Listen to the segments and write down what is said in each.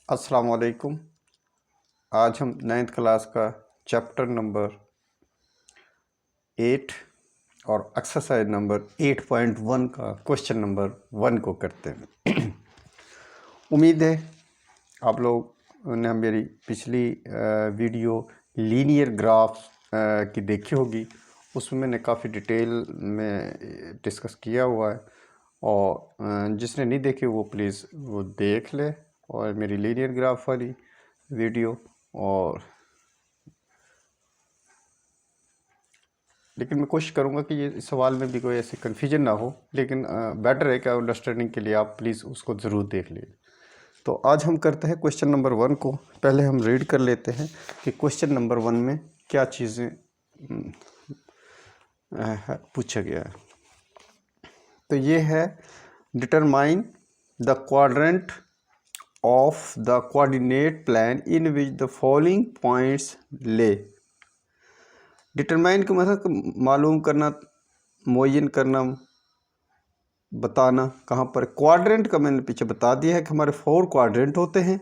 अस्सलाम वालेकुम। आज हम 9th क्लास का चैप्टर नंबर 8 और एक्सरसाइज नंबर 8.1 का क्वेश्चन नंबर 1 को करते हैं। उम्मीद है आप लोग ने मेरी पिछली वीडियो लीनियर ग्राफ की देखी होगी। उसमें मैंने काफ़ी डिटेल में डिस्कस किया हुआ है और जिसने नहीं देखी वो प्लीज़ वो देख ले और मेरी लीनियर ग्राफ वाली वीडियो। और लेकिन मैं कोशिश करूंगा कि ये सवाल में भी कोई ऐसी कन्फ्यूजन ना हो, लेकिन बेटर है कि अंडरस्टैंडिंग के लिए आप प्लीज़ उसको ज़रूर देख लीजिए। तो आज हम करते हैं क्वेश्चन नंबर 1 को। पहले हम रीड कर लेते हैं कि क्वेश्चन नंबर 1 में क्या चीज़ें पूछा गया है। तो ये है determine the quadrant of the coordinate plan in which the following points ले। डिटरमाइन का मतलब मालूम करना, मुअय्यन करना, बताना कहाँ पर। क्वाड्रेंट का मैंने पीछे बता दिया है कि हमारे 4 क्वाड्रेंट होते हैं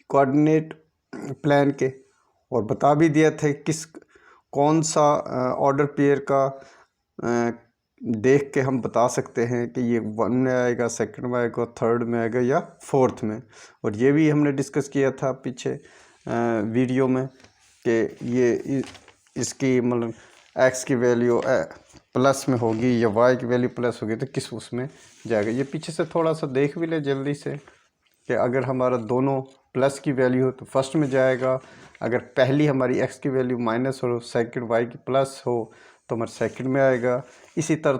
कोऑर्डिनेट प्लान के, और बता भी दिया था कौन सा ऑर्डर पेयर का देख के हम बता सकते हैं कि ये 1 में आएगा, सेकंड में आएगा, थर्ड में आएगा या फोर्थ में। और ये भी हमने डिस्कस किया था पीछे वीडियो में कि ये इसकी मतलब एक्स की वैल्यू प्लस में होगी या वाई की वैल्यू प्लस होगी तो किस उसमें जाएगा। ये पीछे से थोड़ा सा देख भी ले जल्दी से कि अगर हमारा दोनों प्लस की वैल्यू हो तो फर्स्ट में जाएगा, अगर पहली हमारी एक्स की वैल्यू माइनस हो, सेकंड वाई की प्लस हो तो हमारा सेकंड में आएगा। इसी तरह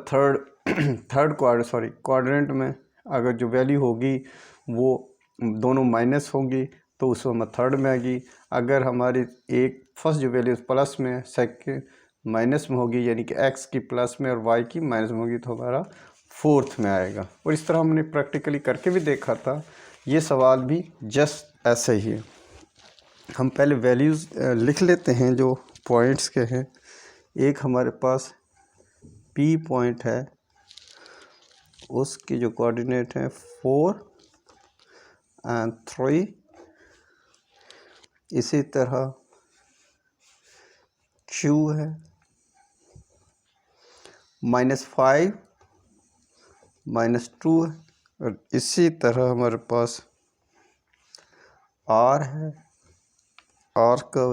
थर्ड क्वाड्रेंट में अगर जो वैल्यू होगी वो दोनों माइनस होंगी तो उसमें हमारा थर्ड में आएगी। अगर हमारी एक फर्स्ट जो वैल्यू प्लस में, सेकंड माइनस में होगी, यानी कि एक्स की प्लस में और वाई की माइनस में होगी तो हमारा फोर्थ में आएगा। और इस तरह हमने प्रैक्टिकली करके भी देखा था। ये सवाल भी जस्ट ऐसे ही है। हम पहले वैल्यूज़ लिख लेते हैं जो पॉइंट्स के हैं। एक हमारे पास पी पॉइंट है, उसकी जो कोऑर्डिनेट है 4 एंड 3। इसी तरह क्यू है -5 -2 है। और इसी तरह हमारे पास आर है, आर का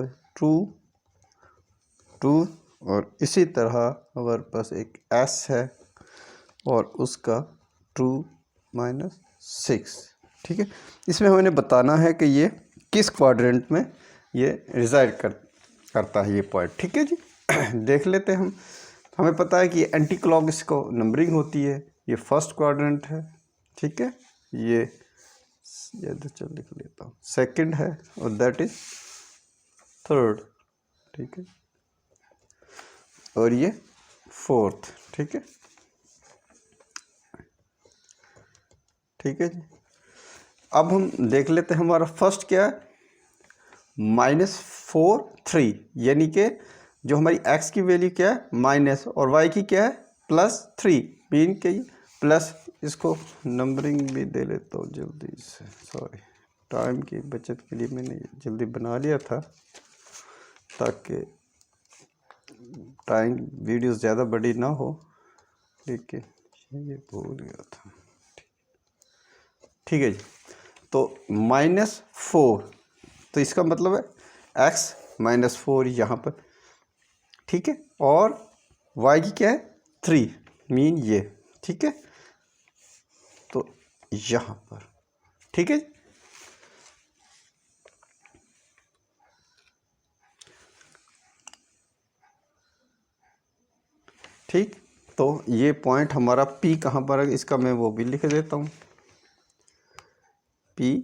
2 और इसी तरह हमारे पास एक एस है और उसका 2 - 6। ठीक है, इसमें हमें बताना है कि ये किस क्वाड्रेंट में ये रिजाइड करता है ये पॉइंट। ठीक है जी। देख लेते हैं हम। हमें पता है कि एंटी क्लॉक इसको नंबरिंग होती है। ये फर्स्ट क्वाड्रेंट है, ठीक है, ये चल लिख लेता हूँ, सेकंड है और दैट इज थर्ड। ठीक है, और ये फोर्थ। ठीक है, ठीक है जी। अब हम देख लेते हैं हमारा फर्स्ट क्या है, -4 3, यानी कि जो हमारी x की वैल्यू क्या है माइनस और y की क्या है +3, मीन के प्लस। इसको नंबरिंग भी दे लेता हूँ जल्दी से, सॉरी टाइम की बचत के लिए मैंने जल्दी बना लिया था ताकि टाइम वीडियो ज़्यादा बड़ी ना हो, लेकिन ये भूल गया था। ठीक है जी। तो -4, तो इसका मतलब है x -4 यहाँ पर। ठीक है, और y की क्या है 3, मीन ये। ठीक है, तो यहाँ पर। ठीक है, ठीक। तो ये पॉइंट हमारा P कहाँ पर है, इसका मैं वो भी लिख देता हूँ P।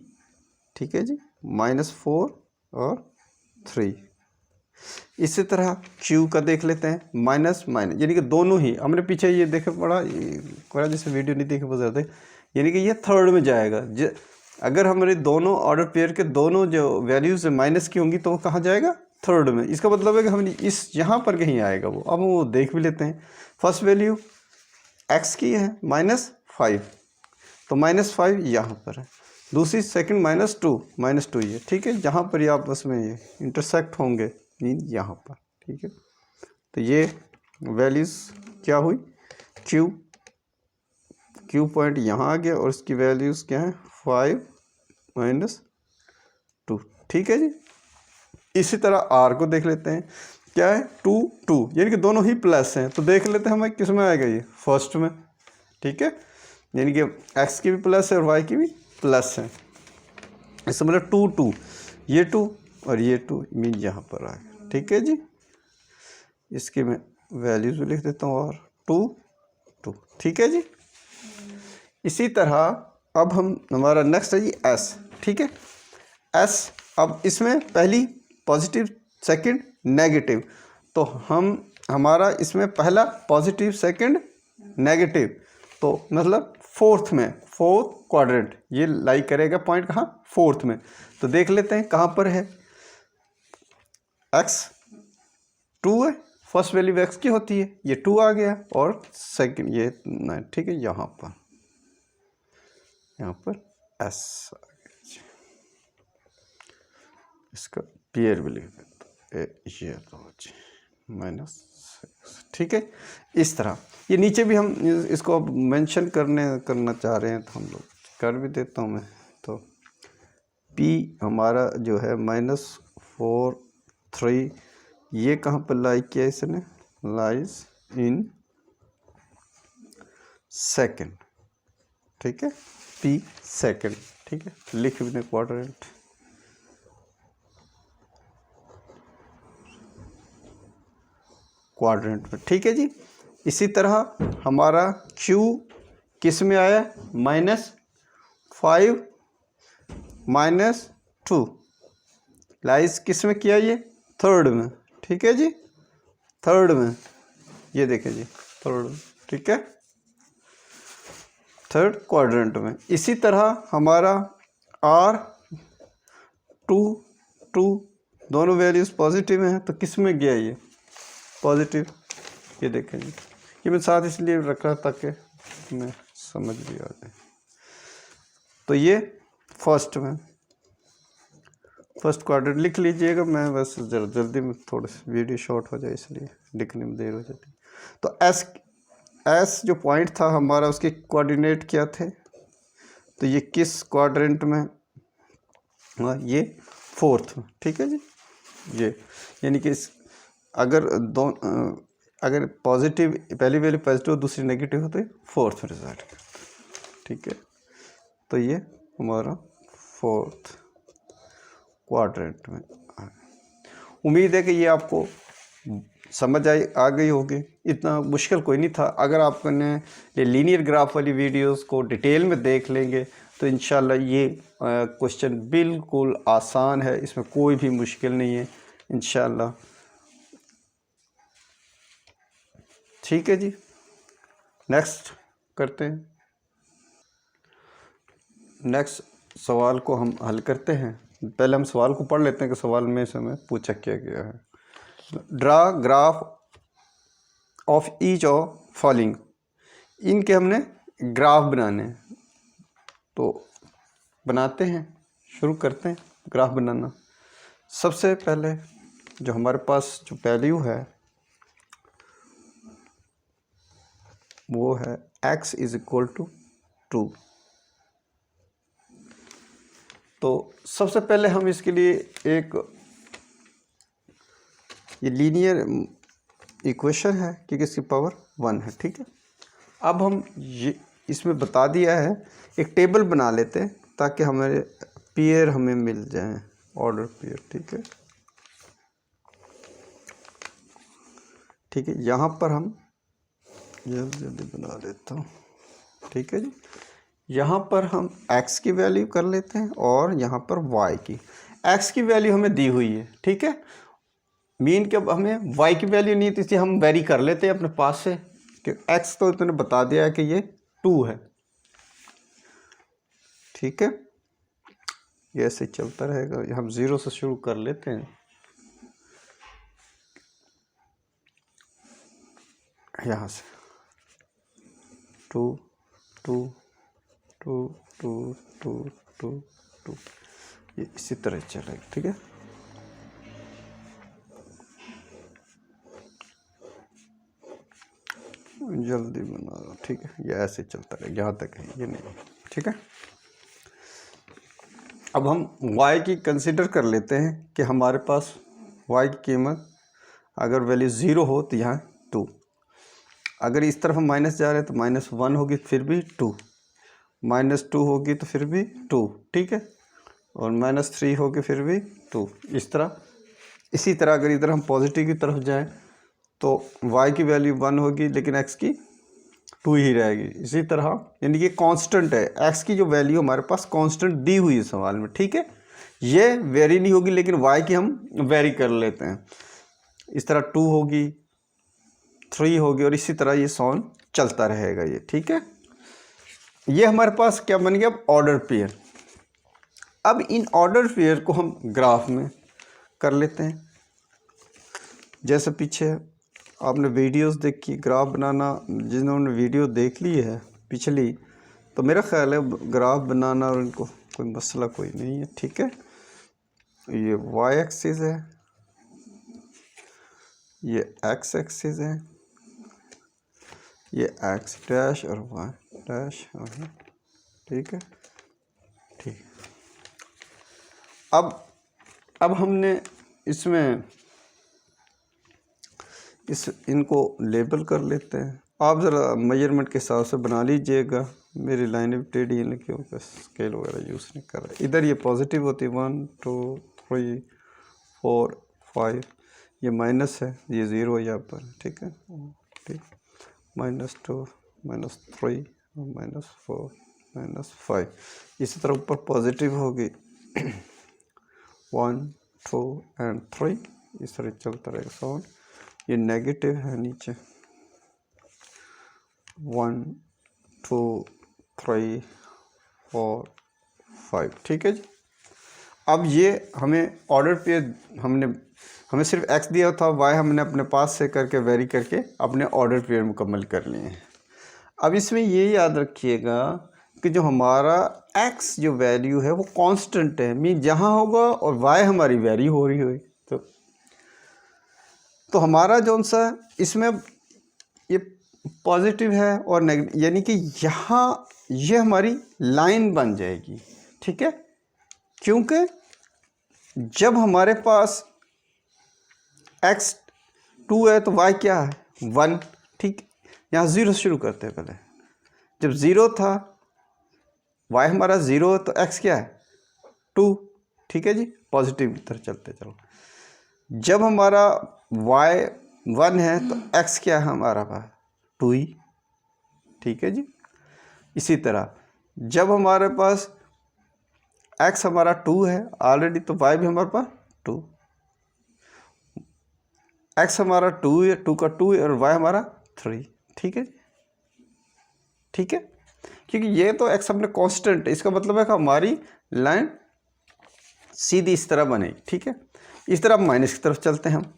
ठीक है जी, -4 और 3। इसी तरह Q का देख लेते हैं, माइनस माइनस, यानी कि दोनों ही हमने पीछे ये देखे पड़ा जैसे वीडियो नहीं देखे बहुत ज़्यादा, यानी कि ये थर्ड में जाएगा। अगर हमारे दोनों ऑर्डर पेयर के दोनों जो वैल्यूज़ माइनस की होंगी तो वो कहाँ जाएगा, थर्ड में। इसका मतलब है कि हम इस यहाँ पर कहीं आएगा वो। अब वो देख भी लेते हैं। फर्स्ट वैल्यू x की है -5, तो -5 यहाँ पर है। दूसरी सेकंड -2 ये, ठीक है। जहाँ पर ये आपस में ये इंटरसेक्ट होंगे मीन यहाँ पर, ठीक है। तो ये वैल्यूज़ क्या हुई, क्यू पॉइंट यहाँ आ गया और इसकी वैल्यूज़ क्या है 5 - 2, ठीक है जी। इसी तरह आर को देख लेते हैं, क्या है 2 2, यानी कि दोनों ही प्लस हैं। तो देख लेते हैं हमें किस में आएगा, ये फर्स्ट में, ठीक है। यानी कि एक्स की भी प्लस है और वाई की भी प्लस है। इसका मतलब 2 2, ये 2 और ये 2 मीन यहाँ पर आ गया, ठीक है जी। इसकी मैं वैल्यूज भी लिख देता हूँ, और 2 2, ठीक है जी। इसी तरह अब हमारा नेक्स्ट है जी एस, ठीक है। एस, अब इसमें पहली पॉजिटिव सेकंड नेगेटिव, तो हमारा इसमें पहला पॉजिटिव सेकंड नेगेटिव, तो मतलब फोर्थ क्वाड्रेंट ये लाई करेगा पॉइंट, कहाँ, फोर्थ में। तो देख लेते हैं कहाँ पर है। एक्स 2 है, फर्स्ट वैल्यू एक्स की होती है, ये 2 आ गया, और सेकंड ये 9, ठीक है। यहाँ पर एस आ गया जी। इसका पेयर भी लिख देता, ये तो जी -6, ठीक है। इस तरह ये नीचे भी हम इसको अब मेंशन करना चाह रहे हैं, तो हम लोग कर भी देता हूँ मैं। तो P हमारा जो है -4 3, ये कहाँ पर लाई किया इसने, लाइज इन सेकंड, ठीक है। P सेकंड, ठीक है, लिख भी दें क्वाड्रेंट में, ठीक है जी। इसी तरह हमारा Q किस में आया, -5 -2, लाइज किस में किया, ये थर्ड में, ठीक है जी, थर्ड में, ये देखें जी थर्ड में, ठीक है, थर्ड क्वाड्रेंट में। इसी तरह हमारा R 2 2, दोनों वैल्यूज पॉजिटिव हैं, तो किस में गया ये पॉजिटिव, ये देखें जी। ये मैं साथ इसलिए रख रहा ताकि मैं समझ भी आ जाए। तो ये फर्स्ट क्वाड्रेंट लिख लीजिएगा, मैं बस जल्दी में थोड़ा सा वीडियो शॉर्ट हो जाए इसलिए लिखने में देर हो जाती। तो एस जो पॉइंट था हमारा, उसके कोऑर्डिनेट क्या थे, तो ये किस क्वाड्रेंट में, ये फोर्थ में, ठीक है जी। ये यानी कि अगर पॉजिटिव पहली वैल्यू पॉजिटिव दूसरी नेगेटिव हो तो ये फोर्थ में रिजल्ट करता है, ठीक है। तो ये हमारा फोर्थ क्वाड्रेंट में। उम्मीद है कि ये आपको समझ आ गई होगी, इतना मुश्किल कोई नहीं था। अगर आपने ये लीनियर ग्राफ वाली वीडियोस को डिटेल में देख लेंगे तो इंशाल्लाह ये क्वेश्चन बिल्कुल आसान है, इसमें कोई भी मुश्किल नहीं है इंशाल्लाह, ठीक है जी। नेक्स्ट करते हैं, नेक्स्ट सवाल को हम हल करते हैं। पहले हम सवाल को पढ़ लेते हैं कि सवाल में से हमें पूछा क्या गया है। Draw graph of each of following, इनके हमने ग्राफ बनाने हैं, तो बनाते हैं, शुरू करते हैं ग्राफ बनाना। सबसे पहले जो हमारे पास जो वैल्यू है वो है x = 2। तो सबसे पहले हम इसके लिए एक ये लीनियर इक्वेशन है क्योंकि इसकी पावर 1 है, ठीक है। अब हम ये इसमें बता दिया है, एक टेबल बना लेते हैं ताकि हमारे पेयर हमें मिल जाए, ऑर्डर पेयर, ठीक है। ठीक है, यहाँ पर हम जल्दी बना देता हूँ, ठीक है जी। यहाँ पर हम x की वैल्यू कर लेते हैं और यहाँ पर y की। x की वैल्यू हमें दी हुई है, ठीक है। मीन के हमें y की वैल्यू नहीं थी, इसलिए हम वेरी कर लेते हैं अपने पास से कि x तो इतने बता दिया है कि ये 2 है, ठीक है। ये ऐसे चलता रहेगा, हम 0 से शुरू कर लेते हैं। यहाँ से 2 2 2 2 2 2 2, ये इसी तरह चलेगा। ठीक है, जल्दी बना दो। ठीक है, ये ऐसे चलता रहेगा, यहाँ तक है, ये नहीं। ठीक है, अब हम y की कंसिडर कर लेते हैं कि हमारे पास y की कीमत अगर वैल्यू 0 हो तो यहाँ 2, अगर इस तरफ हम माइनस जा रहे हैं तो -1 होगी फिर भी 2, -2 होगी तो फिर भी 2। ठीक है, और -3 होगी फिर भी 2। इस तरह, इसी तरह अगर इधर हम पॉजिटिव की तरफ जाएं तो y की वैल्यू 1 होगी लेकिन x की 2 ही रहेगी। इसी तरह यानी कि कांस्टेंट है, x की जो वैल्यू हमारे पास कांस्टेंट दी हुई है सवाल में। ठीक है, ये वेरी नहीं होगी लेकिन y की हम वेरी कर लेते हैं। इस तरह 2 होगी, 3 होगी और इसी तरह ये सॉन चलता रहेगा ये। ठीक है, ये हमारे पास क्या बन गया, अब ऑर्डर पेयर। अब इन ऑर्डर पेयर को हम ग्राफ में कर लेते हैं। जैसे पीछे आपने वीडियोस देखी ग्राफ बनाना, जिन्होंने वीडियो देख ली है पिछली, तो मेरा ख्याल है ग्राफ बनाना और इनको कोई मसला कोई नहीं है। ठीक है, ये y एक्सिस है, ये x एक्सिस है, ये x डैश और y डैश और ठीक है। ठीक, अब हमने इसमें इनको लेबल कर लेते हैं। आप ज़रा मेजरमेंट के हिसाब से बना लीजिएगा। मेरी लाइनें भी टेढ़ी हैं क्योंकि स्केल वगैरह यूज़ नहीं कर रहा। इधर ये पॉजिटिव होती है 1 2 3 4 5, ये माइनस है, ये 0 है यहाँ पर। ठीक है, ठीक, -2 -3 -4 -5, इसी तरह ऊपर पॉजिटिव होगी 1 2 एंड 3, इस तरह चलता रहेगा सॉन। ये नेगेटिव है नीचे 1 2 3 4 5। ठीक है जी, अब ये हमें ऑर्डर पे हमें सिर्फ x दिया था, y हमने अपने पास से करके वेरी करके अपने ऑर्डर पेयर मुकम्मल कर लिए हैं। अब इसमें ये याद रखिएगा कि जो हमारा x जो वैल्यू है वो कांस्टेंट है, मीन जहाँ होगा और y हमारी वेरी हो रही होगी तो हमारा जो सा इसमें ये पॉजिटिव है और नेगेटिव, यानी कि यहाँ ये हमारी लाइन बन जाएगी। ठीक है, क्योंकि जब हमारे पास x 2 है तो y क्या है 1। ठीक, यहाँ 0 से शुरू करते हैं। पहले जब 0 था, y हमारा 0 है तो x क्या है 2। ठीक है जी, पॉजिटिव की तरफ चलते चलो। जब हमारा y 1 है तो x क्या है हमारा 2 ही। ठीक है जी, इसी तरह जब हमारे पास x हमारा 2 है ऑलरेडी तो y भी हमारे पास 2, x हमारा 2 है, 2 का 2 है और y हमारा 3। ठीक है, ठीक है, क्योंकि ये तो x हमने कांस्टेंट है, इसका मतलब है कि हमारी लाइन सीधी इस तरह बनेगी। ठीक है, इस तरह माइनस की तरफ चलते हैं। हम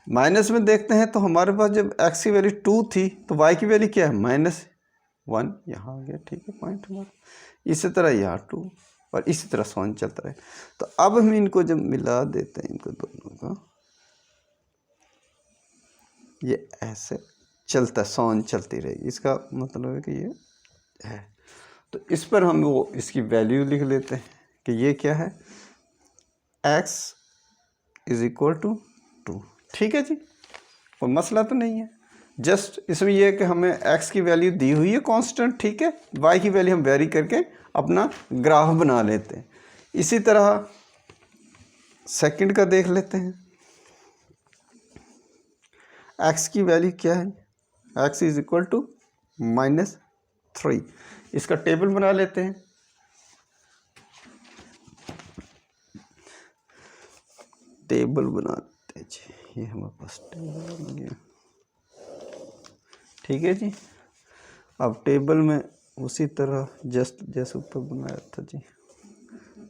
माइनस में देखते हैं तो हमारे पास जब x की वैल्यू 2 थी तो y की वैल्यू क्या है -1, यहाँ आ गया। ठीक है, पॉइंट हमारा। इसी तरह यहाँ 2 और इसी तरह सॉन चलता रहे। तो अब हम इनको जब मिला देते हैं, इनको दोनों का, ये ऐसे चलता, सॉन चलती रहेगी। इसका मतलब है कि ये है। तो इस पर हम वो इसकी वैल्यू लिख लेते हैं कि ये क्या है, x = 2। ठीक है जी, कोई मसला तो नहीं है। जस्ट इसमें यह है कि हमें x की वैल्यू दी हुई है कांस्टेंट। ठीक है, y की वैल्यू हम वेरी करके अपना ग्राफ बना लेते हैं। इसी तरह सेकंड का देख लेते हैं। x की वैल्यू क्या है, x = -3। इसका टेबल बना लेते हैं। टेबल बनाते जी, ये हमारे पास टेबल बन गया। ठीक है जी, अब टेबल में उसी तरह जस्ट जैसे ऊपर बनाया था जी,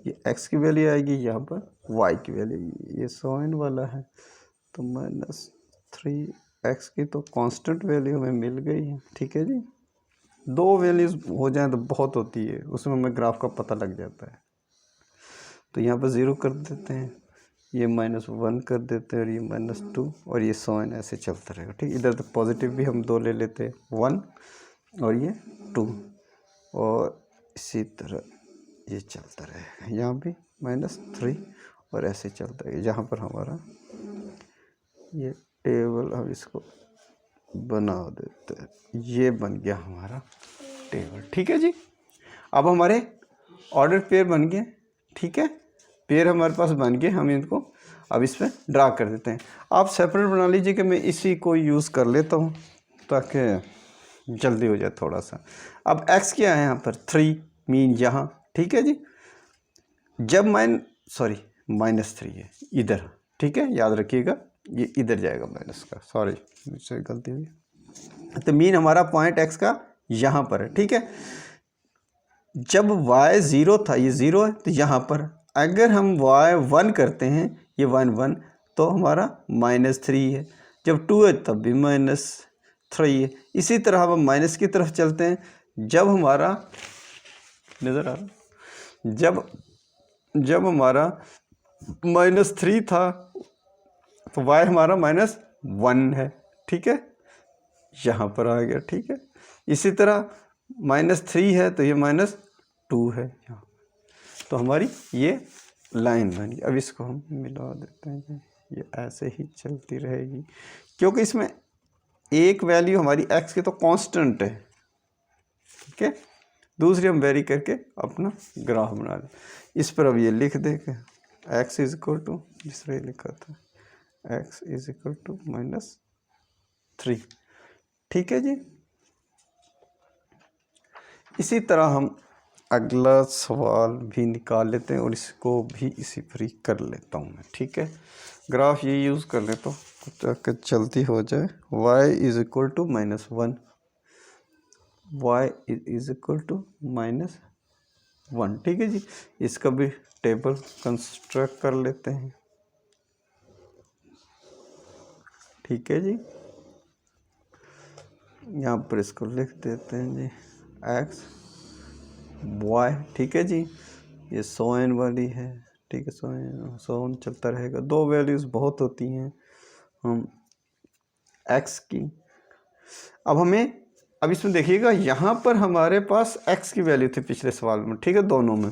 ये x की वैल्यू आएगी, यहाँ पर y की वैल्यू, ये सॉइन वाला है तो -3x की तो कांस्टेंट वैल्यू हमें मिल गई है। ठीक है जी, 2 वैल्यूज़ हो जाएं तो बहुत होती है, उसमें हमें ग्राफ का पता लग जाता है। तो यहाँ पर 0 कर देते हैं, ये -1 कर देते हैं और ये -2 और ये 100 ऐसे चलता रहेगा। ठीक, इधर तो पॉजिटिव भी हम 2 ले लेते हैं, 1 और ये 2 और इसी तरह ये चलता रहेगा। यहाँ भी -3 और ऐसे चलता है। यहाँ पर हमारा ये टेबल हम इसको बना देते हैं, ये बन गया हमारा टेबल। ठीक है जी, अब हमारे ऑर्डर पेयर बन गए। ठीक है, पेयर हमारे पास बन गए, हम इनको अब इस पर ड्रा कर देते हैं। आप सेपरेट बना लीजिए कि मैं इसी को यूज़ कर लेता हूँ ताकि जल्दी हो जाए थोड़ा सा। अब x क्या है यहाँ पर 3 मीन यहाँ। ठीक है जी, जब -3 है इधर। ठीक है, याद रखिएगा ये इधर जाएगा माइनस का, सॉरी मुझसे गलती हुई। तो मीन हमारा पॉइंट x का यहाँ पर है। ठीक है, जब y 0 था, ये 0 है, तो यहाँ पर अगर हम y 1 करते हैं, ये 1 1, तो हमारा -3 है। जब 2 है तब भी -3 है। इसी तरह हम माइनस की तरफ चलते हैं, जब हमारा नज़र आ रहा, जब हमारा -3 था तो y हमारा -1 है। ठीक है, यहाँ पर आ गया। ठीक है, इसी तरह -3 है तो ये -2 है यहाँ, तो हमारी ये लाइन बनी। अब इसको हम मिला देते हैं, ये ऐसे ही चलती रहेगी क्योंकि इसमें एक वैल्यू हमारी x की तो कांस्टेंट है। ठीक है, दूसरी हम वेरी करके अपना ग्राफ बना लें। इस पर अब ये लिख दे कि x = जिस तरह लिखा था x = -3। ठीक है जी, इसी तरह हम अगला सवाल भी निकाल लेते हैं और इसको भी इसी पर ही कर लेता हूँ मैं। ठीक है, ग्राफ ये यूज़ कर लेता हूँ ताकि जल्दी हो जाए। y = -1, y = -1। ठीक है जी, इसका भी टेबल कंस्ट्रक्ट कर लेते हैं। ठीक है जी, यहाँ पर इसको लिख देते हैं जी x y। ठीक है जी, ये 100n वाली है। ठीक है, 100n चलता रहेगा। 2 वैल्यूज़ बहुत होती हैं हम x की। अब इसमें देखिएगा, यहाँ पर हमारे पास x की वैल्यू थी पिछले सवाल में। ठीक है, दोनों में।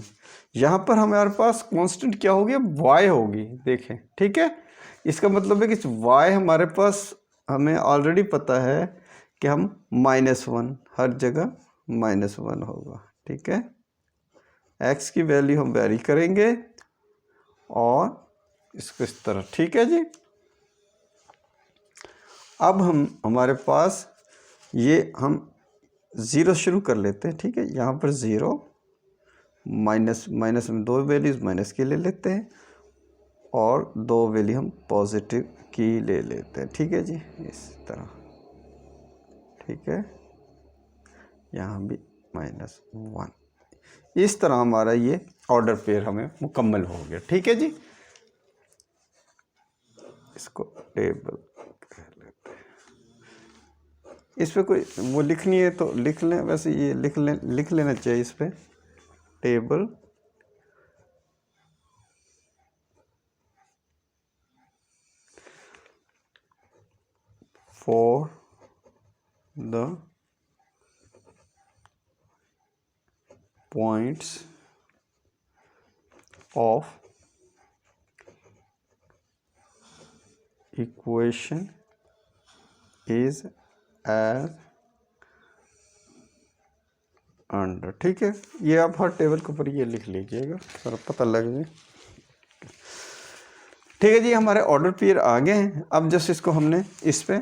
यहाँ पर हमारे पास कांस्टेंट क्या होगी, y होगी। देखें, ठीक है, इसका मतलब है कि y हमारे पास हमें ऑलरेडी पता है कि हम -1, हर जगह -1 होगा। ठीक है, x की वैल्यू हम वेरी करेंगे और इसको इस तरह। ठीक है जी, अब हमारे पास ये हम 0 शुरू कर लेते हैं। ठीक है, यहाँ पर 0 माइनस में 2 वैल्यूज़ माइनस की ले लेते हैं और 2 वैल्यू हम पॉजिटिव की ले लेते हैं। ठीक है जी, इस तरह। ठीक है, यहाँ भी -1। इस तरह हमारा ये ऑर्डर पेयर हमें मुकम्मल हो गया। ठीक है जी, इसको टेबल कह लेते हैं। इस पे कोई वो लिखनी है तो लिख लें, वैसे ये लिख लेना चाहिए इस पे table for the points of equation is as under। ठीक है, ये आप हर टेबल के ऊपर ये लिख लीजिएगा, सर पता लग जाए। ठीक है जी, हमारे ऑर्डर पेयर आ गए हैं। अब जस्ट इसको हमने इस पे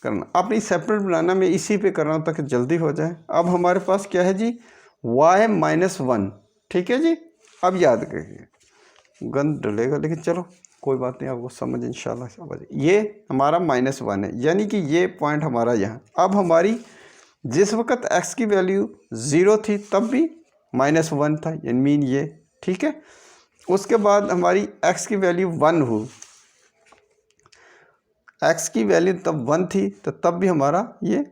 करना, अपनी सेपरेट बनाना, मैं इसी पे कर रहा हूँ ताकि जल्दी हो जाए। अब हमारे पास क्या है जी, y -1। ठीक है जी, अब याद करिए, गंद डलेगा लेकिन चलो कोई बात नहीं, आपको समझ इंशाल्लाह समझ। ये हमारा -1 है, यानी कि ये पॉइंट हमारा यहाँ। अब हमारी जिस वक्त x की वैल्यू 0 थी तब भी -1 था, यानी मीन ये। ठीक है, उसके बाद हमारी x की वैल्यू 1 हुई, x की वैल्यू तब 1 थी तो तब भी हमारा ये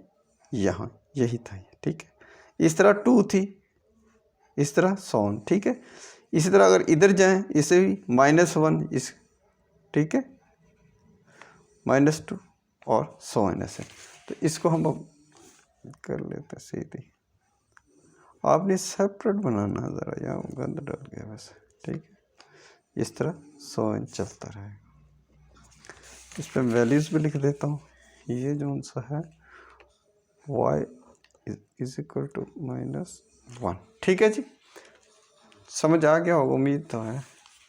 यहाँ यही था। ठीक है, इस तरह 2 थी, इस तरह 100। ठीक है, इसी तरह अगर इधर जाएं इसे भी -1 इस, ठीक है, -2 और सो ऑन ऐसे। तो इसको हम अब कर लेते हैं सीधी। आपने सेपरेट बनाना ज़रा, यहाँ गंद डल गया वैसे, ठीक है। इस तरह 100 इंच चलता रहेगा। इस पर वैल्यूज़ भी लिख देता हूँ। ये जो सा है y इज इक्वल टू -1, ठीक है जी। समझ आ गया होगा, उम्मीद तो है।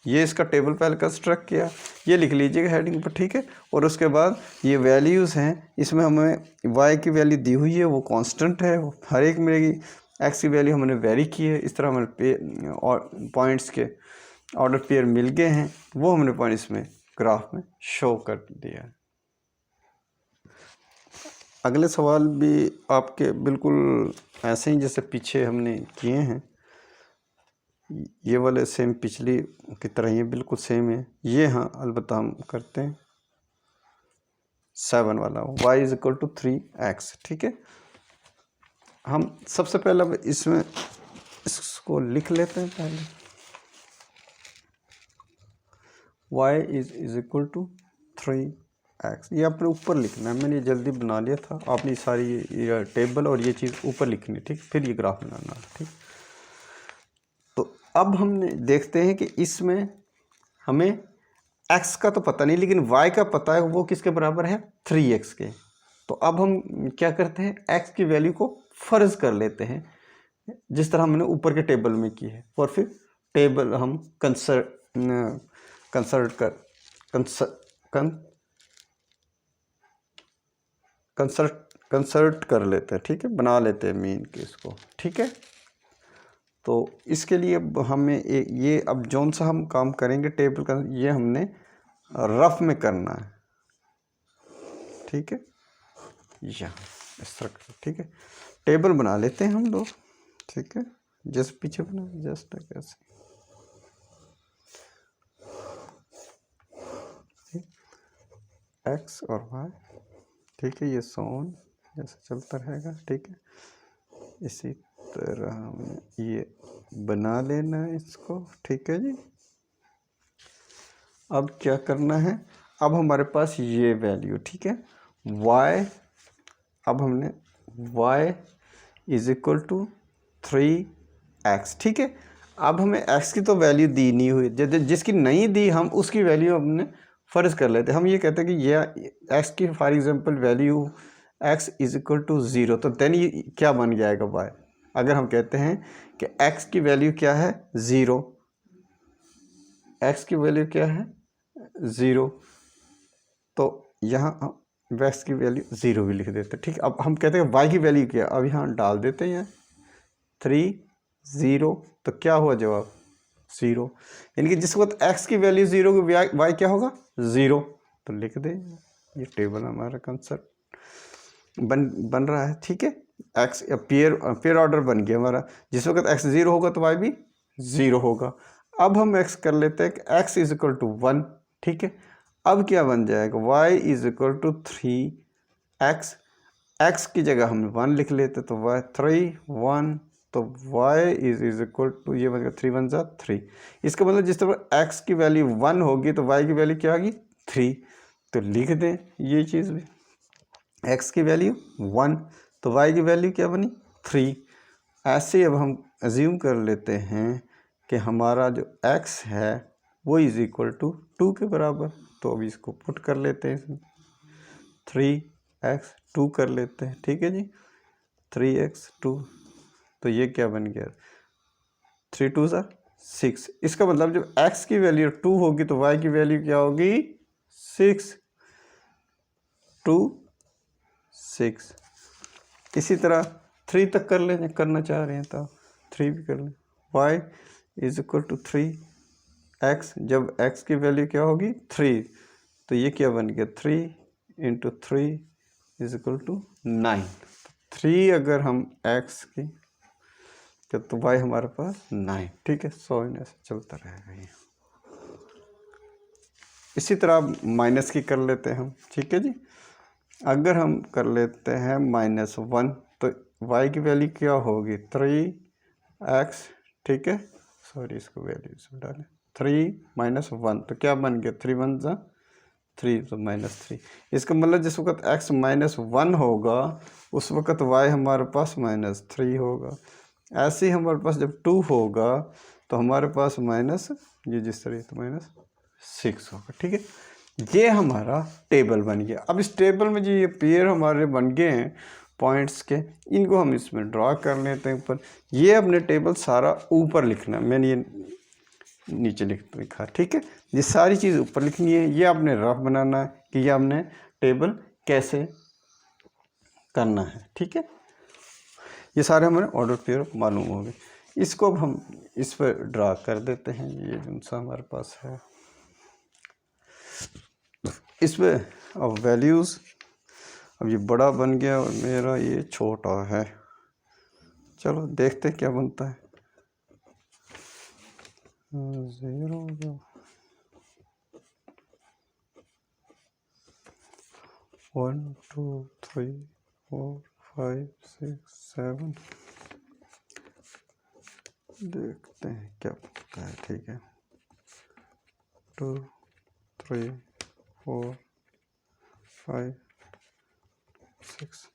ये इसका टेबल पहले कंस्ट्रक्ट किया, ये लिख लीजिएगा हेडिंग पर, ठीक है। और उसके बाद ये वैल्यूज़ हैं, इसमें हमें y की वैल्यू दी हुई है, वो कांस्टेंट है, वो हर एक मिलेगी। x की वैल्यू हमने वेरी की है, इस तरह हमें और पॉइंट्स के ऑर्डर पेयर मिल गए हैं, वो हमने पॉइंट्स में ग्राफ में शो कर दिया है। अगले सवाल भी आपके बिल्कुल ऐसे ही जैसे पीछे हमने किए हैं, ये वाले सेम पिछली की तरह ये बिल्कुल सेम है ये। हाँ अलबत्ता हम करते हैं 7 वाला, y is equal to 3x, ठीक है। हम सबसे पहले इसमें इसको लिख लेते हैं पहले, y is equal to 3x। ये आपने ऊपर लिखना है, मैंने ये जल्दी बना लिया था, आपने सारी ये टेबल और ये चीज़ ऊपर लिखनी, ठीक, फिर ये ग्राफ बनाना, ठीक। तो अब हमने देखते हैं कि इसमें हमें x का तो पता नहीं, लेकिन y का पता है, वो किसके बराबर है, 3x के। तो अब हम क्या करते हैं, x की वैल्यू को फ़र्ज कर लेते हैं, जिस तरह हमने ऊपर के टेबल में की है, और फिर टेबल हम कंसर्ट कर लेते हैं, ठीक है, बना लेते हैं मीन के इसको, ठीक है। तो इसके लिए हमें ये अब जौन सा हम काम करेंगे टेबल का, ये हमने रफ में करना है, ठीक है। यहाँ इस तरह, ठीक है, टेबल बना लेते हैं हम लोग, ठीक है, जैसे पीछे बना जस्ट कैसे, एक्स और वाई, ठीक है, ये सोन जैसे चलता रहेगा, ठीक है। इसी तरह हमें ये बना लेना है इसको, ठीक है जी। अब क्या करना है, अब हमारे पास ये वैल्यू, ठीक है, y, अब हमने y is equal to 3x, ठीक है। अब हमें x की तो वैल्यू दी नहीं हुई, जिसकी नहीं दी हम उसकी वैल्यू हमने फ़र्ज कर लेते हैं। हम ये कहते हैं कि ये x की for example value x is equal to 0, तो देन ये क्या बन जाएगा y। अगर हम कहते हैं कि x की वैल्यू क्या है 0, x की वैल्यू क्या है 0, तो यहाँ x की वैल्यू 0 भी लिख देते हैं, ठीक। अब हम कहते हैं y की वैल्यू क्या, अब यहाँ डाल देते हैं 3 0, तो क्या हुआ जवाब 0, यानी कि जिस वक्त x की वैल्यू 0 की y क्या होगा 0, तो लिख दें। ये टेबल हमारा कंसेप्ट बन रहा है, ठीक है। x पेयर ऑर्डर बन गया हमारा, जिस वक्त x 0 होगा तो y भी 0 होगा। अब हम x कर लेते हैं कि x इज इक्वल टू 1, ठीक है। अब क्या बन जाएगा, y is equal to 3x, x की जगह हम 1 लिख लेते तो y 3 1, तो y इज इक्वल टू, ये बन गया 3 1 जा 3। इसका मतलब जिस तरह x की वैल्यू 1 होगी तो y की वैल्यू क्या होगी 3, तो लिख दें ये चीज़ भी, x की वैल्यू 1 तो y की वैल्यू क्या बनी 3। ऐसे अब हम अज्यूम कर लेते हैं कि हमारा जो x है वो इज इक्वल टू 2 के बराबर, तो अभी इसको पुट कर लेते हैं इसमें, 3x 2 कर लेते हैं, ठीक है जी, 3x 2, तो ये क्या बन गया 3 2 6। इसका मतलब जब x की वैल्यू 2 होगी तो y की वैल्यू क्या होगी 6, 2 6। इसी तरह 3 तक कर लें, करना चाह रहे हैं तो 3 भी कर लें, y is equal to 3x, जब x की वैल्यू क्या होगी 3, तो ये क्या बन गया 3 इंटू 3 इज इक्वल टू 9। 3 अगर हम x की तो y हमारे पास 9, ठीक है। 100 ऐसे चलता रहेगा ये। इसी तरह माइनस की कर लेते हैं हम, ठीक है जी। अगर हम कर लेते हैं -1 तो y की वैल्यू क्या होगी 3x, ठीक है, सॉरी इसको वैल्यू इसमें डालें, 3 - 1 तो क्या बन गया, 3 1 जा 3 तो -3। इसका मतलब जिस वक्त x -1 होगा उस वक्त y हमारे पास -3 होगा। ऐसे ही हमारे पास जब 2 होगा तो हमारे पास माइनस ये जिस तरह तो -6 होगा। ठीक है, ये हमारा टेबल बन गया। अब इस टेबल में जो ये पेयर हमारे बन गए हैं पॉइंट्स के, इनको हम इसमें ड्रा कर लेते हैं ऊपर। ये अपने टेबल सारा ऊपर लिखना है, मैंने ये नीचे लिखा। ठीक है, ये सारी चीज़ ऊपर लिखनी है। ये आपने रफ बनाना है कि ये आपने टेबल कैसे करना है। ठीक है, ये सारे हमारे ऑर्डर पेयर मालूम हो गए। इसको अब हम इस पर ड्रा कर देते हैं। ये जो सा हमारे पास है इस पर अब वैल्यूज़, अब ये बड़ा बन गया और मेरा ये छोटा है। चलो देखते हैं क्या बनता है। 0 1 2 3 4 5 6 7 देखते हैं क्या बनता है। ठीक है, 2 3 4 5 6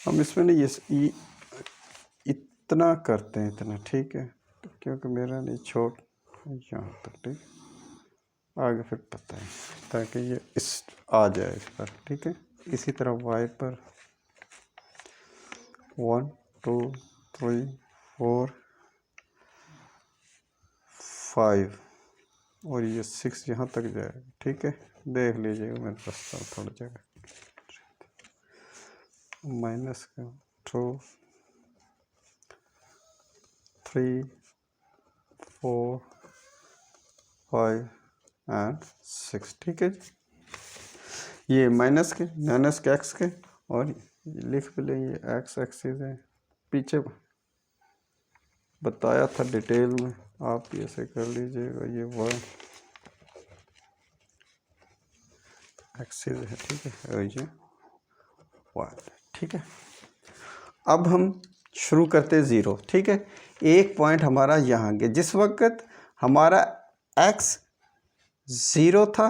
हम इसमें नहीं ये इतना करते हैं, इतना। ठीक है, क्योंकि मेरा नहीं छोड़ यहाँ तक। ठीक, आगे फिर पता है ताकि ये इस आ जाए इस पर। ठीक है, इसी तरह y पर 1 2 3 4 5 और ये 6 यहाँ तक जाएगा। ठीक है, देख लीजिएगा मेरे पास थोड़ा जगह माइनस का 2 3 4 5 एंड 6। ठीक है जी, ये माइनस के x के, और ये लिख भी लेंगे x एक्सिस है। पीछे बताया था डिटेल में, आप ये ऐसे कर लीजिएगा। ये y एक्सिस है। ठीक है, और ये y। ठीक है, अब हम शुरू करते हैं 0। ठीक है, एक पॉइंट हमारा यहाँ गया जिस वक्त हमारा x 0 था,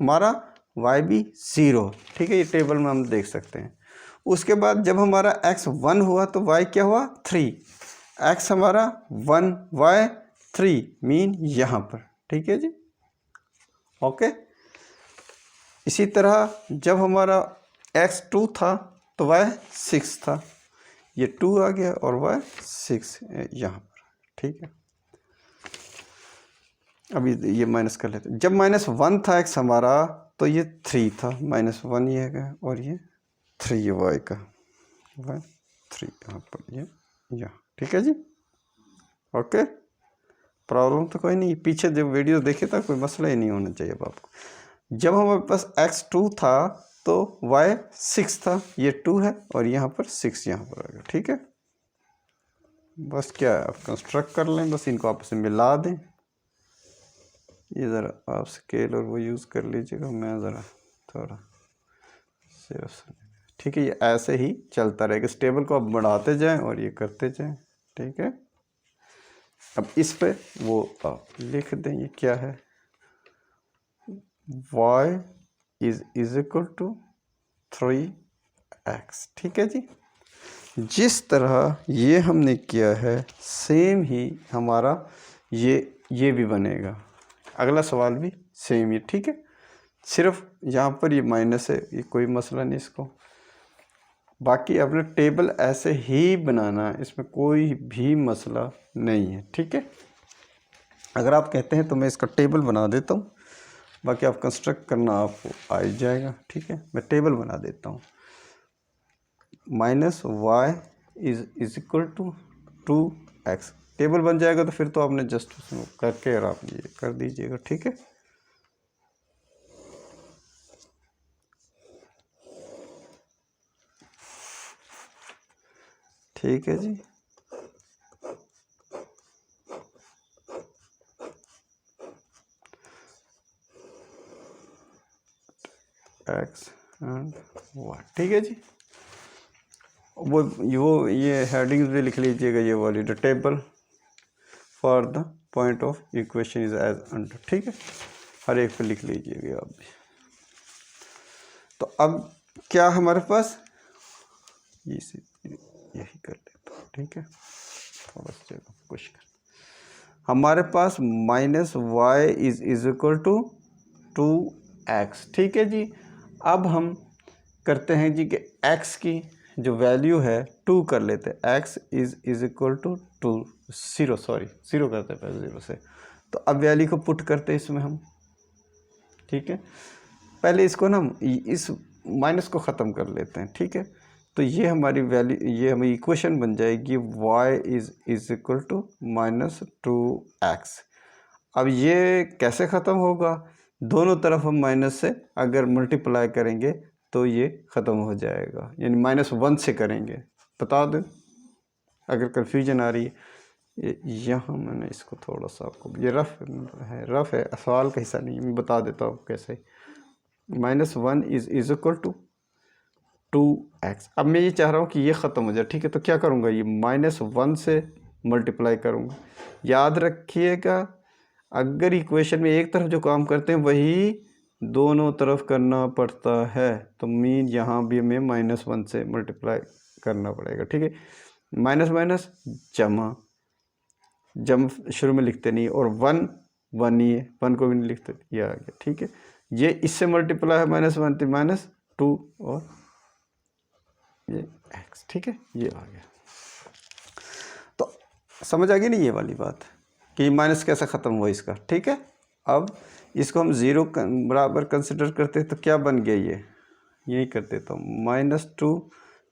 हमारा y भी 0। ठीक है, ये टेबल में हम देख सकते हैं। उसके बाद जब हमारा x 1 हुआ तो y क्या हुआ 3, x हमारा 1 y 3 मीन यहाँ पर। ठीक है जी, ओके। इसी तरह जब हमारा x 2 था तो y 6 था, ये 2 आ गया और y 6 यहाँ पर। ठीक है, अभी ये माइनस कर लेते हैं। जब -1 था x हमारा तो ये 3 था, -1 ये है और ये 3 y का, y 3 यहाँ पर, ये यहाँ। ठीक है जी, ओके। प्रॉब्लम तो कोई नहीं, पीछे जब वीडियो देखे था कोई मसला ही नहीं होना चाहिए अब आपको। जब हमारे पास x 2 था तो y 6 था, ये 2 है और यहाँ पर 6 यहाँ पर आ गया। ठीक है, बस क्या है, आप कंस्ट्रक्ट कर लें, बस इनको आपस में मिला दें। ये ज़रा आप स्केल और वो यूज़ कर लीजिएगा, मैं ज़रा थोड़ा सिर्फ। ठीक है, ये ऐसे ही चलता रहेगा। इस टेबल को आप बढ़ाते जाएं और ये करते जाएं। ठीक है, अब इस पे वो आप लिख दें, ये क्या है, y is equal to 3x। ठीक है जी, जिस तरह ये हमने किया है सेम ही हमारा ये भी बनेगा। अगला सवाल भी सेम ही। ठीक है, सिर्फ यहाँ पर ये माइनस है, ये कोई मसला नहीं इसको। बाकी अपना टेबल ऐसे ही बनाना है, इसमें कोई भी मसला नहीं है। ठीक है, अगर आप कहते हैं तो मैं इसका टेबल बना देता हूँ, बाकी आप कंस्ट्रक्ट करना आपको आ ही जाएगा। ठीक है, मैं टेबल बना देता हूँ। -y is equal to 2x table बन जाएगा, तो फिर तो आपने जस्ट उसमें करके और आप ये कर दीजिएगा। ठीक है, ठीक है जी, x एंड y। ठीक है जी, वो ये हेडिंग्स भी लिख लीजिएगा, ये वाली the table for the point of equation is as under, ठीक है, हर एक पे लिख लीजिएगा आप भी। तो अब क्या हमारे पास, यही कर लेता हूँ, ठीक है, थोड़ा सा जगह कुछ कर, हमारे पास minus y is equal to 2x, ठीक है जी। अब हम करते हैं जी कि x की जो वैल्यू है 2 कर लेते हैं, x is equal to 2 0, sorry 0 करते हैं पहले 0 से। तो अब वैल्यू को पुट करते हैं इसमें हम, ठीक है, पहले इसको ना इस माइनस को ख़त्म कर लेते हैं, ठीक है। तो ये हमारी वैल्यू, ये हमें इक्वेशन बन जाएगी y is equal to -2x। अब ये कैसे ख़त्म होगा, दोनों तरफ हम माइनस से अगर मल्टीप्लाई करेंगे तो ये ख़त्म हो जाएगा, यानी -1 से करेंगे। बता दें अगर कन्फ्यूजन आ रही है, यहाँ मैंने इसको थोड़ा सा आपको, ये रफ है, सवाल का हिस्सा नहीं है, मैं बता देता हूँ कैसे। -1 इज इक्वल टू 2x। अब मैं ये चाह रहा हूँ कि ये ख़त्म हो जाए, ठीक है, तो क्या करूँगा, ये -1 से मल्टीप्लाई करूँगा। याद रखिएगा अगर इक्वेशन में एक तरफ जो काम करते हैं वही दोनों तरफ करना पड़ता है, तो मीन यहाँ भी हमें -1 से मल्टीप्लाई करना पड़ेगा, ठीक है। माइनस माइनस जमा शुरू में लिखते नहीं, और 1 ही है, 1 को भी नहीं लिखते, ये आ गया, ठीक है। ये इससे मल्टीप्लाई है -1 तो -2 और ये x, ठीक है, ये आ गया। तो समझ आ गई नहीं ये वाली बात कि माइनस कैसे ख़त्म हुआ इसका, ठीक है। अब इसको हम 0 बराबर कंसिडर करते हैं तो क्या बन गया, ये यही कर देता हूँ, -2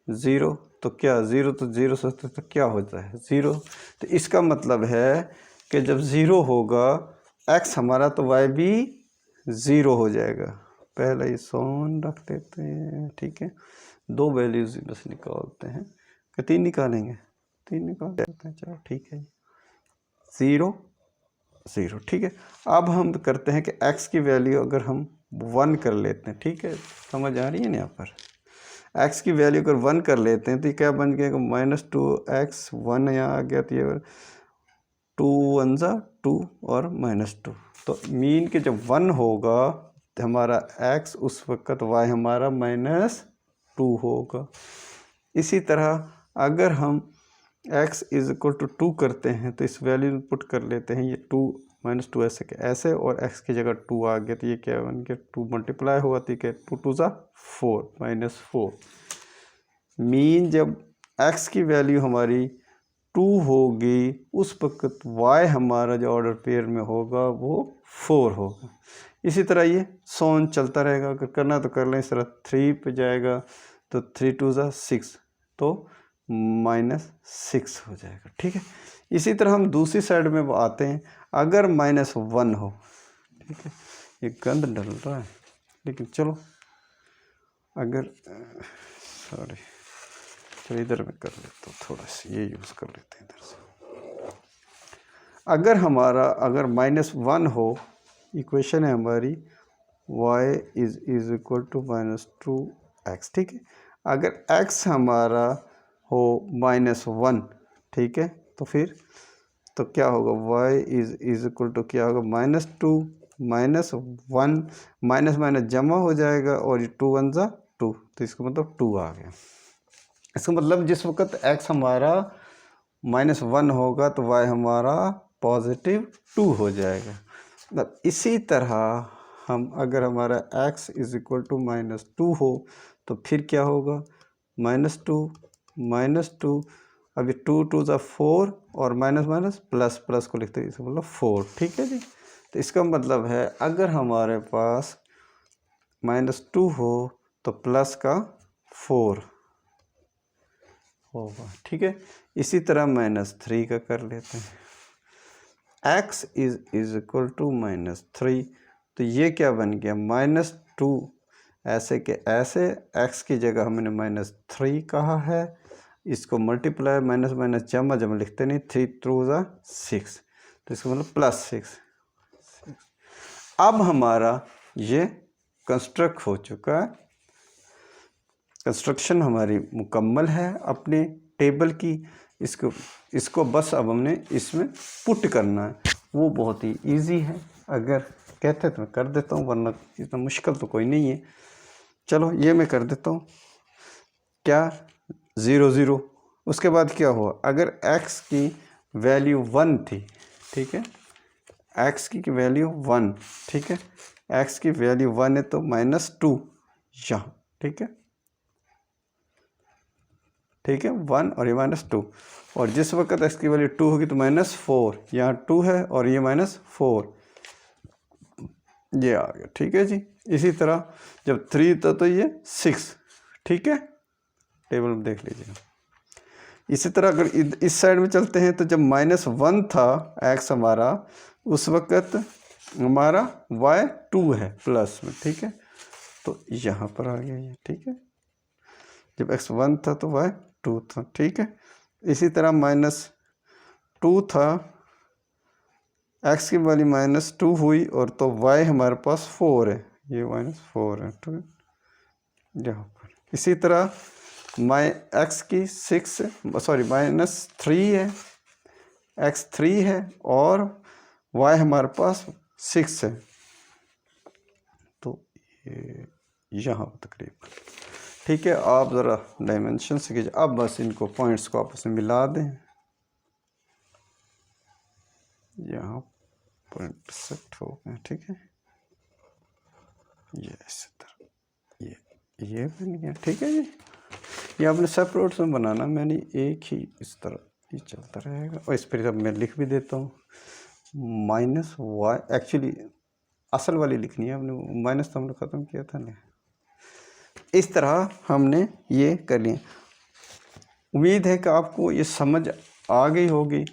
0, तो क्या 0 तो 0 सोचते तो क्या होता है 0। तो इसका मतलब है कि जब 0 होगा x हमारा तो y भी 0 हो जाएगा। पहले ये सोन रख देते हैं, ठीक है, 2 वैल्यूज़ बस निकालते हैं, कि 3 निकालेंगे, 3 निकाल देते हैं, चलो ठीक है, 0 0, ठीक है। अब हम करते हैं कि x की वैल्यू अगर हम 1 कर लेते हैं, ठीक है, समझ आ रही है ना, यहाँ पर x की वैल्यू अगर 1 कर लेते हैं तो ये क्या बन गया, -2x 1 यहाँ आ गया, तो ये 2 1 जा 2 और -2, तो मीन के जब 1 होगा तो हमारा x उस वक़्त y हमारा -2 होगा। इसी तरह अगर हम x इज इक्वल टू 2 करते हैं तो इस वैल्यू में पुट कर लेते हैं, ये 2 -2 ऐसे के ऐसे, और x की जगह 2 आ गया, तो ये क्या बन गया, 2 मल्टीप्लाई हुआ तो क्या 2 2 जा 4 -4। मीन जब x की वैल्यू हमारी 2 होगी उस वक्त y हमारा जो ऑर्डर पेयर में होगा वो 4 होगा। इसी तरह ये सोन चलता रहेगा, अगर करना तो कर लें, इस तरह 3 पे जाएगा तो 3 2 जा 6, तो -6 हो जाएगा, ठीक है। इसी तरह हम दूसरी साइड में आते हैं, अगर -1 हो, ठीक है, ये गंद डल रहा है लेकिन चलो, अगर सॉरी चलो इधर में कर लेता हूँ, थोड़ा सा ये यूज़ कर लेते हैं इधर से। अगर -1 हो, इक्वेशन है हमारी y is equal to -2x, ठीक है। अगर x हमारा हो -1, ठीक है, तो फिर तो क्या होगा, y इज इक्वल टू क्या होगा, -2 -1, माइनस जमा हो जाएगा, और ये 2 1 जा 2, तो इसका मतलब 2 आ गया। इसका मतलब जिस वक्त x हमारा -1 होगा तो y हमारा +2 हो जाएगा। मतलब इसी तरह हम अगर हमारा x इज इक्वल टू -2 हो तो फिर क्या होगा, -2 अभी 2 2 जा 4, और माइनस प्लस को लिखते हैं, इसका मतलब 4, ठीक है जी। तो इसका मतलब है अगर हमारे पास -2 हो तो प्लस का 4 होगा, ठीक है। इसी तरह -3 का कर लेते हैं, x इज इक्वल टू -3, तो ये क्या बन गया, -2 ऐसे के ऐसे, x की जगह हमने -3 कहा है, इसको मल्टीप्लाई माइनस जमा लिखते नहीं, 3 2 जा 6, तो इसका मतलब +6। अब हमारा ये कंस्ट्रक्ट हो चुका है, कंस्ट्रक्शन हमारी मुकम्मल है अपने टेबल की। इसको बस अब हमने इसमें पुट करना है। वो बहुत ही इजी है, अगर कहते तो मैं कर देता हूँ, वरना इतना मुश्किल तो कोई नहीं है। चलो ये मैं कर देता हूँ। क्या 0 0, उसके बाद क्या हुआ, अगर x की वैल्यू 1 थी, ठीक है, x की वैल्यू 1, ठीक है, x की वैल्यू 1 है तो -2 यहाँ, ठीक है, ठीक है, 1 और ये -2, और जिस वक्त x की वैल्यू 2 होगी तो -4, यहाँ 2 है और ये -4, ये आ गया, ठीक है जी। इसी तरह जब 3 था तो ये 6, ठीक है, टेबल में देख लीजिए। इसी तरह अगर इस साइड में चलते हैं तो जब -1 था x हमारा, उस वक्त हमारा y 2 है प्लस में, ठीक है, तो यहाँ पर आ गया ये, ठीक है, जब x 1 था तो y 2 था, ठीक है। इसी तरह -2 था, x की वैल्यू -2 हुई और तो y हमारे पास 4 है, ये -4 है, ठीक है, यहाँ पर। इसी तरह x की 3 है, x 3 है और y हमारे पास 6 है, तो ये यहाँ तकरीबन, ठीक है। आप ज़रा डायमेंशन से कीजिए। अब बस इनको पॉइंट्स को आपस में मिला दें, यहाँ पॉइंट सेट हो गए, ठीक है, ये इसी तरह ये बन गया, ठीक है जी। ये आपने सेपरेट में बनाना, मैंने एक ही इस तरह ये चलता रहेगा। और इस पर अब मैं लिख भी देता हूँ -y, एक्चुअली असल वाली लिखनी है, आपने माइनस तो हमने ख़त्म किया था ना। इस तरह हमने ये कर लिया। उम्मीद है कि आपको ये समझ आ गई होगी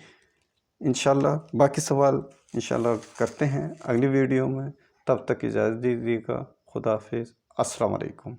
इंशाल्लाह। बाकी सवाल इंशाल्लाह करते हैं अगली वीडियो में। तब तक इजाज़त दीजिएगा। खुदा हाफिज़। अस्सलाम वालेकुम।